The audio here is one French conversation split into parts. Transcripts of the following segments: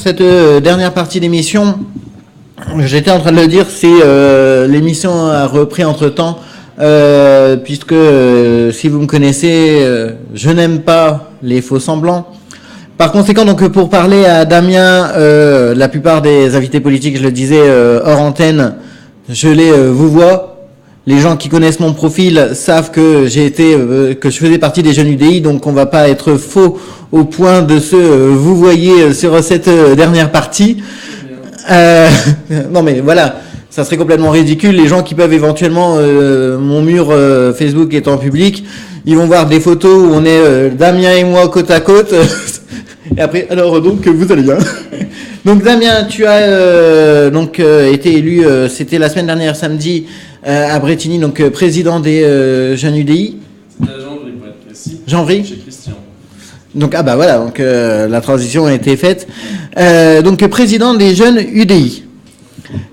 cette dernière partie d'émission, j'étais en train de le dire, l'émission a repris entre-temps, puisque si vous me connaissez, je n'aime pas les faux semblants. Par conséquent, donc pour parler à Damien, la plupart des invités politiques, je le disais hors antenne, je les vous vois. Les gens qui connaissent mon profil savent que que je faisais partie des jeunes UDI, donc on va pas être faux au point de se vous voyez sur cette dernière partie. Non mais voilà, ça serait complètement ridicule. Les gens qui peuvent éventuellement, mon mur Facebook étant public, ils vont voir des photos où on est Damien et moi côte à côte. Et après, alors donc vous allez bien. Donc Damien, tu as été élu, c'était la semaine dernière samedi à Brétigny, donc président des jeunes UDI. C'était à Janvry pour être précis. Janvry. Chez Christian. Donc voilà, donc la transition a été faite. Donc président des jeunes UDI.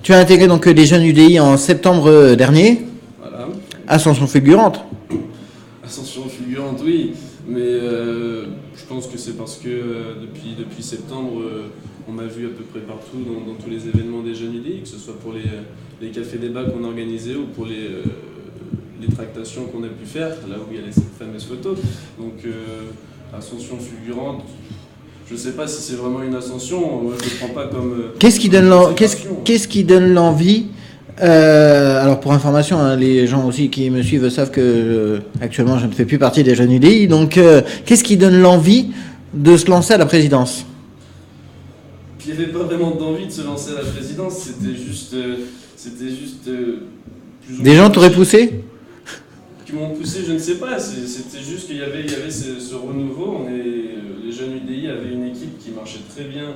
Tu as intégré donc les jeunes UDI en septembre dernier. Voilà. Ascension fulgurante. Ascension fulgurante, oui, mais je pense que c'est parce que depuis septembre, on m'a vu à peu près partout dans tous les événements des jeunes UDI, que ce soit pour les cafés-débats qu'on a organisés ou pour les tractations qu'on a pu faire, là où il y a ces fameuses photos. Donc, ascension fulgurante, je ne sais pas si c'est vraiment une ascension, moi je ne le prends pas comme... Qu'est-ce qui donne l'envie alors pour information, hein, les gens aussi qui me suivent savent que actuellement je ne fais plus partie des jeunes UDI, donc qu'est-ce qui donne l'envie de se lancer à la présidence? Il n'y avait pas vraiment d'envie de se lancer à la présidence, c'était juste plus ou Des gens t'auraient poussé? Qui m'ont poussé, je ne sais pas, c'était juste qu'il y avait ce renouveau. Les jeunes UDI avaient une équipe qui marchait très bien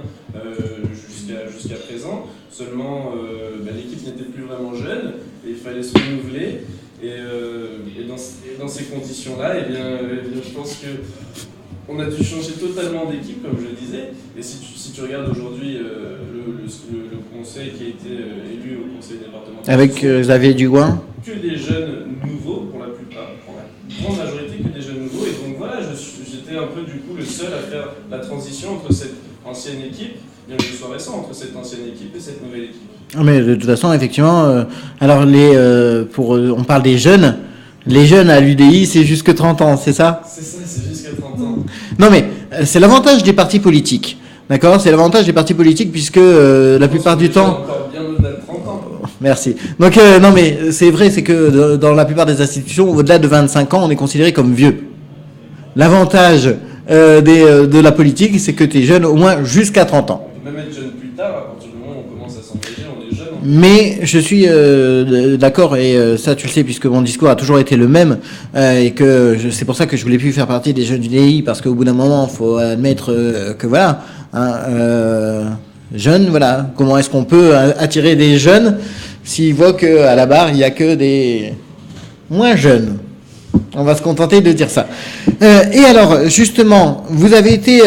jusqu'à présent, seulement l'équipe n'était plus vraiment jeune et il fallait se renouveler. Et dans ces conditions-là, je pense que on a dû changer totalement d'équipe, comme je le disais. Et si tu regardes aujourd'hui le conseil qui a été élu au conseil départemental... Avec Xavier Dugouin? Que des jeunes nouveaux, pour la plupart, pour la grande majorité, que des jeunes nouveaux. Et donc voilà, j'étais un peu du coup le seul à faire la transition entre cette ancienne équipe, bien que je sois récent, entre cette ancienne équipe et cette nouvelle équipe. Mais de toute façon, effectivement, alors on parle des jeunes. Les jeunes à l'UDI, c'est jusque 30 ans, c'est ça? C'est ça, c'est jusqu'à 30 ans. Non mais, c'est l'avantage des partis politiques. D'accord? C'est l'avantage des partis politiques puisque la plupart du temps... Encore bien au-delà de 30 ans. Merci. Donc, non mais, c'est vrai, c'est que dans la plupart des institutions, au-delà de 25 ans, on est considéré comme vieux. L'avantage de la politique, c'est que tu es jeune au moins jusqu'à 30 ans. On peut même être jeune plus tard, à partir du moment où on commence à s'engager, on est jeune. Mais je suis d'accord, et ça tu le sais puisque mon discours a toujours été le même, et que c'est pour ça que je voulais plus faire partie des jeunes du DI, parce qu'au bout d'un moment, il faut admettre que voilà, jeunes, voilà, comment est-ce qu'on peut attirer des jeunes s'ils voient qu'à la barre, il n'y a que des moins jeunes. On va se contenter de dire ça. Et alors, justement, vous avez été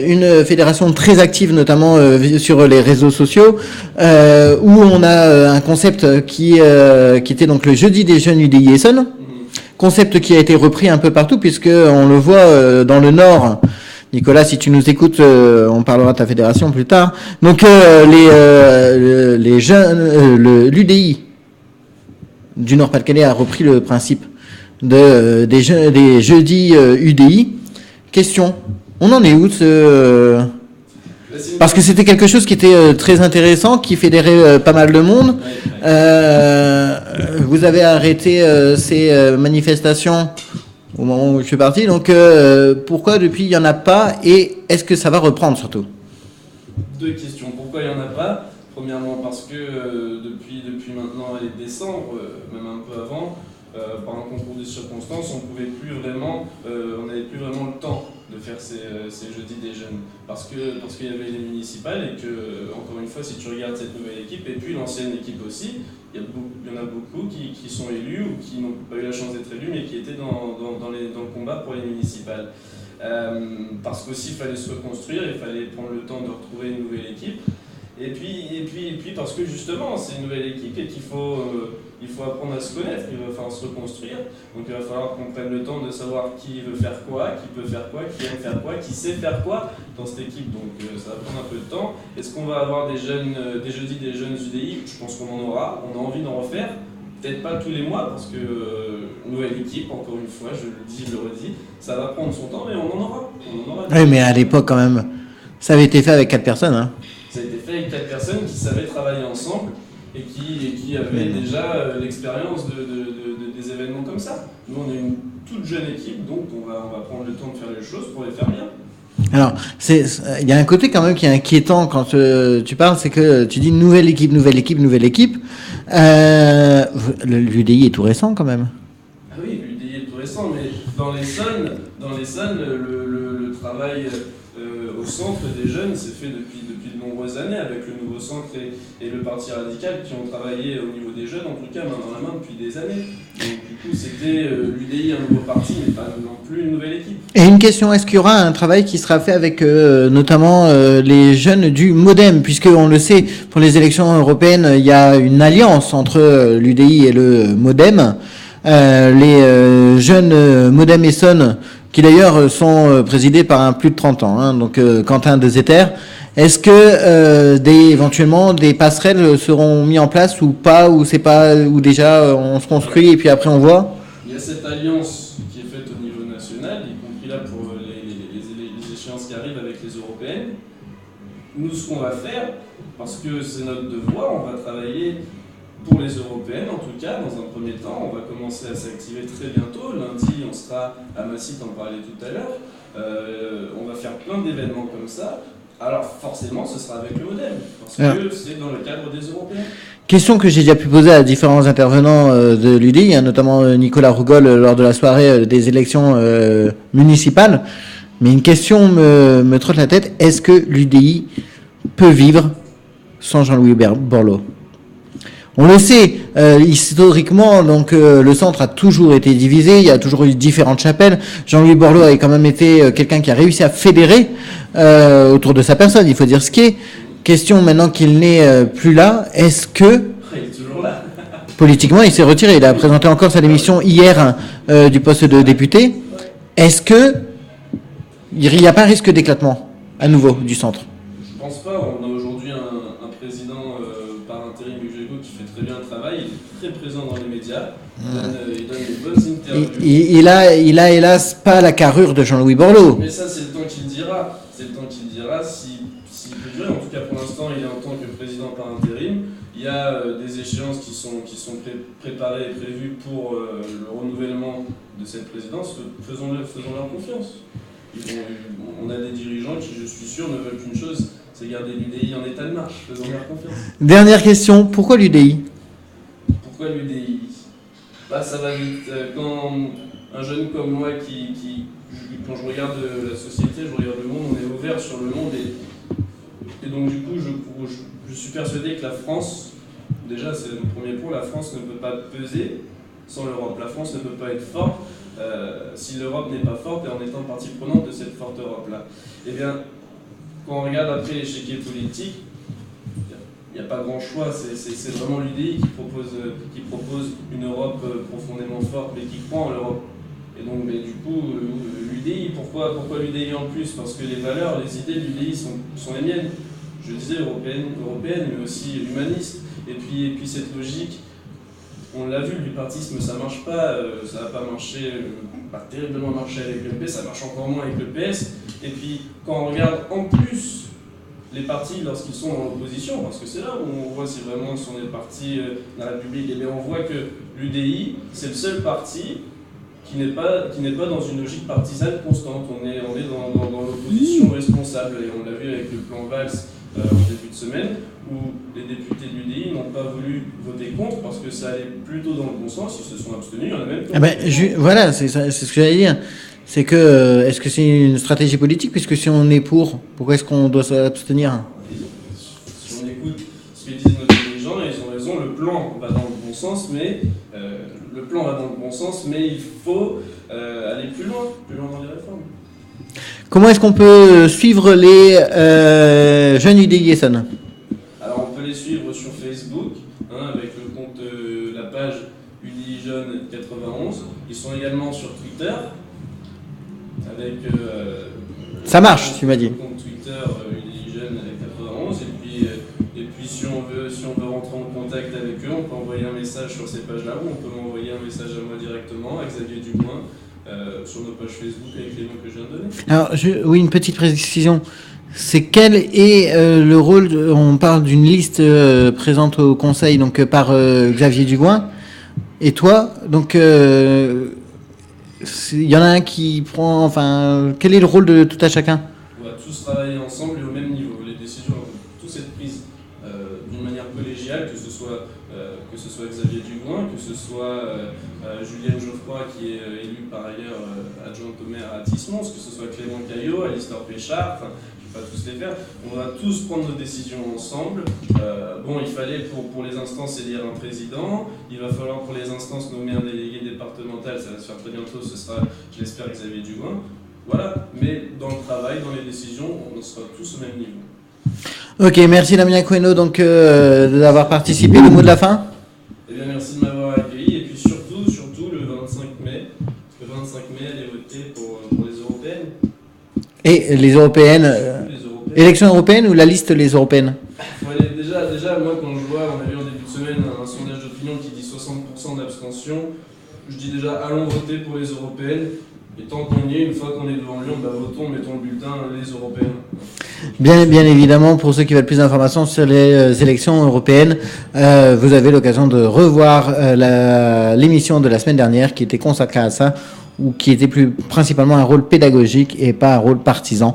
une fédération très active, notamment sur les réseaux sociaux, où on a un concept qui était donc le jeudi des jeunes UDI Essonne, concept qui a été repris un peu partout, puisque on le voit dans le Nord. Nicolas, si tu nous écoutes, on parlera de ta fédération plus tard. Donc, les jeunes, l'UDI du Nord-Pas-de-Calais a repris le principe des jeudis UDI. Question, on en est où parce que c'était quelque chose qui était très intéressant, qui fédérait pas mal de monde. Vous avez arrêté ces manifestations au moment où je suis parti, donc pourquoi depuis il n'y en a pas, et est-ce que ça va reprendre surtout? Deux questions. Pourquoi il n'y en a pas? Premièrement parce que depuis maintenant décembre, même un peu avant, par un concours de circonstances, on n'avait plus vraiment le temps de faire ces jeudis des jeunes, parce qu'il y avait les municipales, et que, encore une fois, si tu regardes cette nouvelle équipe, et puis l'ancienne équipe aussi, il y en a beaucoup qui sont élus, ou qui n'ont pas eu la chance d'être élus, mais qui étaient dans le combat pour les municipales. Parce qu'aussi, il fallait se reconstruire, il fallait prendre le temps de retrouver une nouvelle équipe. Et puis parce que justement, c'est une nouvelle équipe et qu'il il faut apprendre à se connaître, il va falloir se reconstruire. Donc il va falloir qu'on prenne le temps de savoir qui veut faire quoi, qui peut faire quoi, qui aime faire quoi, qui sait faire quoi dans cette équipe. Donc ça va prendre un peu de temps. Est-ce qu'on va avoir des jeudis des jeunes UDI? Je pense qu'on en aura, on a envie d'en refaire. Peut-être pas tous les mois parce que nouvelle équipe, encore une fois, je le dis, je le redis, ça va prendre son temps, mais on en aura. Oui, mais à l'époque quand même, ça avait été fait avec 4 personnes. Hein. Ça a été fait avec 4 personnes qui savaient travailler ensemble et qui avaient déjà l'expérience des événements comme ça. Nous, on est une toute jeune équipe, donc on va prendre le temps de faire les choses pour les faire bien. Alors, il y a un côté quand même qui est inquiétant quand tu parles, c'est que tu dis nouvelle équipe. L'UDI est tout récent quand même. Ah oui, l'UDI est tout récent, mais dans l'Essonne, le travail au centre des jeunes s'est fait depuis de nombreuses années avec le nouveau centre et le parti radical qui ont travaillé au niveau des jeunes, en tout cas main dans la main depuis des années. Donc du coup, c'était l'UDI un nouveau parti, mais pas non plus une nouvelle équipe. Et une question, est-ce qu'il y aura un travail qui sera fait avec notamment les jeunes du MoDem, puisque on le sait, pour les élections européennes, il y a une alliance entre l'UDI et le MoDem. Les jeunes MoDem Essonne, qui d'ailleurs sont présidés par un plus de 30 ans, hein, donc Quentin Dezetter. Est-ce que éventuellement des passerelles seront mises en place ou pas, ou c'est pas, ou déjà on se construit et puis après on voit? Il y a cette alliance qui est faite au niveau national, y compris là pour les échéances qui arrivent avec les européennes. Nous, ce qu'on va faire, parce que c'est notre devoir, on va travailler pour les européennes, en tout cas, dans un premier temps. On va commencer à s'activer très bientôt. Lundi, on sera à Massy, t'en parlais tout à l'heure. On va faire plein d'événements comme ça. Alors forcément, ce sera avec le MoDem, parce que c'est dans le cadre des européens. Question que j'ai déjà pu poser à différents intervenants de l'UDI, hein, notamment Nicolas Rougol lors de la soirée des élections municipales. Mais une question me trotte la tête. Est-ce que l'UDI peut vivre sans Jean-Louis Borloo? On le sait, historiquement, donc le centre a toujours été divisé, il y a toujours eu différentes chapelles. Jean-Louis Borloo avait quand même été quelqu'un qui a réussi à fédérer autour de sa personne, il faut dire ce qui est. Question maintenant qu'il n'est plus là, est-ce que... Il est toujours là. Politiquement, il s'est retiré, il a présenté encore sa démission hier du poste de député. Est-ce que il n'y a pas un risque d'éclatement à nouveau du centre? Je pense pas, on a aujourd'hui un président par intérim Hugo qui fait très bien le travail, il est très présent dans les médias, il donne des bonnes interviews. Il a hélas pas la carrure de Jean-Louis Borloo. Mais ça, c'est le temps qu'il dira. C'est le temps qu'il dira s'il peut durer. En tout cas, pour l'instant, il est en tant que président par intérim. Il y a des échéances qui sont préparées et prévues pour le renouvellement de cette présidence. Faisons-leur confiance. On a des dirigeants qui, je suis sûr, ne veulent qu'une chose, c'est garder l'UDI en état de marche. Faisons-leur confiance. Dernière question, pourquoi l'UDI? Pourquoi l'UDI? Bah, ça va vite. Quand un jeune comme moi quand je regarde la société, je regarde le monde, on est ouvert sur le monde et donc du coup je suis persuadé que la France, déjà c'est le premier point, la France ne peut pas peser sans l'Europe. La France ne peut pas être forte si l'Europe n'est pas forte et en étant partie prenante de cette forte Europe-là. Eh bien, quand on regarde après l'échiquier politique, il n'y a pas grand choix, c'est vraiment l'UDI qui propose une Europe profondément forte mais qui croit en l'Europe. Et donc, mais du coup, l'UDI, pourquoi l'UDI en plus? Parce que les valeurs, les idées de l'UDI sont les miennes. Je disais européennes, mais aussi humanistes. Et puis cette logique, on l'a vu, le bipartisme, ça marche pas, ça n'a pas terriblement marché avec le PS, ça marche encore moins avec le PS. Et puis, quand on regarde en plus les partis lorsqu'ils sont dans l'opposition, parce que c'est là où on voit si vraiment sont des partis de la République, et bien on voit que l'UDI, c'est le seul parti qui n'est pas dans une logique partisane constante. On est dans l'opposition responsable, et on l'a vu avec le plan Valls en début de semaine, où les députés de l'UDI n'ont pas voulu voter contre parce que ça allait plutôt dans le bon sens, ils se sont abstenus, il y en a même... Voilà, c'est ce que j'allais dire. C'est que, est-ce que c'est une stratégie politique? Puisque si on est pour, pourquoi est-ce qu'on doit s'abstenir? Si on écoute ce que disent nos dirigeants, ils ont raison, le plan va dans le bon sens, mais il faut aller plus loin dans les réformes. Comment est-ce qu'on peut suivre les jeunes UDI Essonne? les suivre sur Facebook, avec le compte, la page UDI Jeune 91. Ils sont également sur Twitter, avec ça marche, tu m'as dit. le compte Twitter UDI Jeune 91. Et puis si on veut rentrer en contact avec eux, on peut envoyer un message sur ces pages-là, ou on peut m'envoyer un message à moi directement, à Xavier Dumoin, sur nos pages Facebook avec les noms que je viens de donner. Alors, oui, une petite précision. C'est quel est le rôle on parle d'une liste présente au conseil donc par Xavier Dumoin et toi. Donc, il y en a un qui prend. Enfin, quel est le rôle de tout à chacun? On va tous travailler ensemble et au même niveau. Les décisions vont tous être prises d'une manière collégiale, que ce soit Xavier Dumoin, que ce soit Julienne Geoffroy, qui est élue par ailleurs adjointe au maire à Tismons, que ce soit Clément Caillot, Alistair Péchard, enfin, je ne vais pas tous les faire. On va tous prendre nos décisions ensemble. Il fallait pour les instances élire un président. Il va falloir pour les instances nommer un délégué départemental. Ça va se faire très bientôt. Ce sera, je l'espère, Xavier Dumoin. Voilà. Mais dans le travail, dans les décisions, on sera tous au même niveau. Ok, merci Damien Queno donc d'avoir participé. Le mot de la fin? Eh bien, merci de m'avoir accueilli. Et puis surtout le 25 mai. Le 25 mai, allez voter pour les européennes. Et les européennes, élections européennes ou la liste les européennes? Déjà, moi, quand je vois, on a vu en début de semaine un sondage d'opinion qui dit 60% d'abstention, je dis déjà, allons voter pour les européennes. Et tant qu'on y est, une fois qu'on est devant Lyon, votons, mettons le bulletin, les européennes. Bien évidemment, pour ceux qui veulent plus d'informations sur les élections européennes, vous avez l'occasion de revoir l'émission de la semaine dernière qui était consacrée à ça, ou qui était principalement un rôle pédagogique et pas un rôle partisan.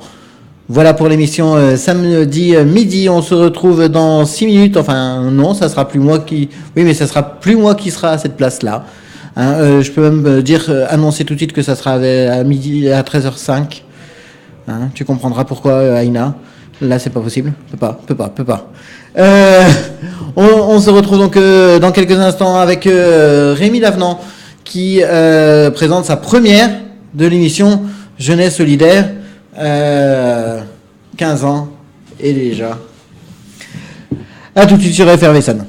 Voilà pour l'émission samedi midi. On se retrouve dans 6 minutes. Enfin non, ça sera plus moi qui... Oui, mais ça sera plus moi qui sera à cette place-là. Je peux même annoncer tout de suite que ça sera à midi à 13h05. Tu comprendras pourquoi, Aïna. Là, c'est pas possible. Peut pas. On se retrouve donc dans quelques instants avec Rémi Lavenant qui présente sa première de l'émission Jeunesse solidaire. 15 ans et déjà. À tout de suite sur Effervescent.